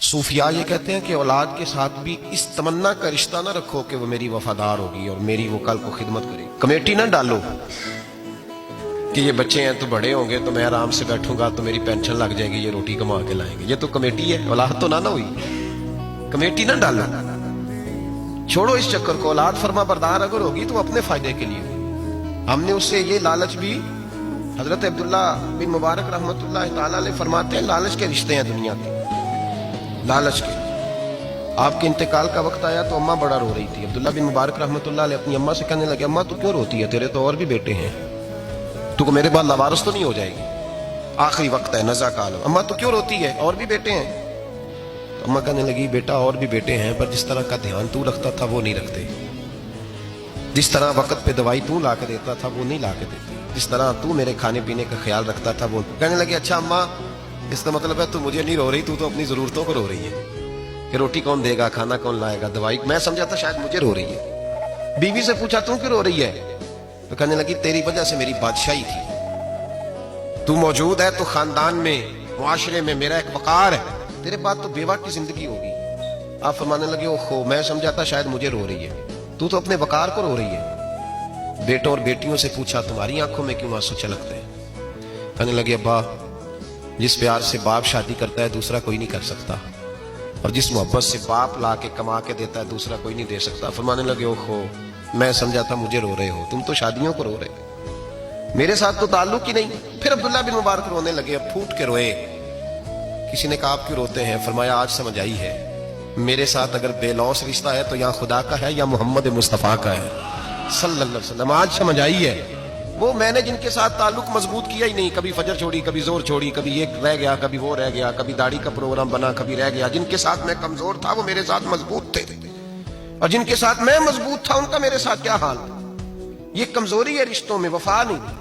सूफिया ये कहते हैं कि औलाद के साथ भी इस तमन्ना का रिश्ता ना रखो कि वो मेरी वफादार होगी और मेरी वो कल को खिदमत करेगी। कमेटी ना डालो कि ये बच्चे हैं तो बड़े होंगे तो मैं आराम से बैठूंगा तो मेरी पेंशन लग जाएगी, ये रोटी कमा के लाएंगे। ये तो कमेटी है, औलाद तो ना हुई। कमेटी ना डालो, छोड़ो इस चक्कर को। औलाद फर्मा बरदार अगर होगी तो अपने फायदे के लिए होगी। हमने उससे ये लालच भी, हजरत अब्दुल्ला बिन मुबारक रहमतुल्लाह ताला अलैह फरमाते हैं, लालच के रिश्ते हैं दुनिया के, लालच के। आपके इंतकाल का वक्त आया तो अम्मा बड़ा रो रही थी। अब्दुल्ला बिन मुबारक रहमतुल्लाह अलैह अपनी अम्मा से कहने लगे, अम्मा तू क्यों रोती है, तेरे तो और भी बेटे हैं, तू मेरे बाद लावारिस तो नहीं हो जाएगी, आखिरी वक्त है, नज़ा का आलम। अम्मा तू क्यों रोती है, और भी बेटे हैं। तो अम्मा कहने लगी, बेटा और भी बेटे हैं, पर जिस तरह का ध्यान तू रखता था वो नहीं रखते, जिस तरह वक्त पे दवाई तू ला के देता था वो नहीं ला के देते, जिस तरह तू मेरे खाने पीने का ख्याल रखता था वो। कहने लगे, अच्छा अम्मा इसका मतलब है तू मुझे नहीं रो रही, तू तो अपनी जरूरतों को रो रही है कि रोटी कौन देगा, खाना कौन लाएगा, दवाई। मैं समझा था शायद मुझे रो रही है। बीवी से पूछा तू क्यों रो रही है, तो कहने लगी, तेरी वजह से मेरी बादशाही थी, तू मौजूद है तो खानदान में, मुआशरे में मेरा एक वकार है, तेरे बाद तो बेवा की जिंदगी होगी। आप फरमाने लगे, ओहो मैं समझा था शायद मुझे रो रही है, तू तो अपने वकार को रो रही है। बेटों और बेटियों से पूछा, तुम्हारी आंखों में क्यों आंसू छलकते हैं। कहने लगे, अब्बा जिस प्यार से बाप शादी करता है दूसरा कोई नहीं कर सकता, और जिस मोहब्बत से बाप ला के कमा के देता है दूसरा कोई नहीं दे सकता। फरमाने लगे, ओहो मैं समझा था मुझे रो रहे हो, तुम तो शादियों को रो रहे, मेरे साथ तो ताल्लुक ही नहीं। फिर अब्दुल्ला बिन मुबारक रोने लगे, अब फूट के रोए। किसी ने कहा, आप क्यों रोते हैं। फरमाया, आज समझ आई है, मेरे साथ अगर बेलौस रिश्ता है तो यहाँ खुदा का है या मोहम्मद मुस्तफ़ा का है सल्लल्लाहु अलैहि वसल्लम। आज समझ आई है, वो मैंने जिनके साथ ताल्लुक मजबूत किया ही नहीं, कभी फजर छोड़ी, कभी जोर छोड़ी, कभी एक रह गया, कभी वो रह गया, कभी दाढ़ी का प्रोग्राम बना, कभी रह गया। जिनके साथ मैं कमजोर था वो मेरे साथ मजबूत थे, और जिनके साथ मैं मजबूत था उनका मेरे साथ क्या हाल। ये कमजोरी है रिश्तों में, वफा नहीं।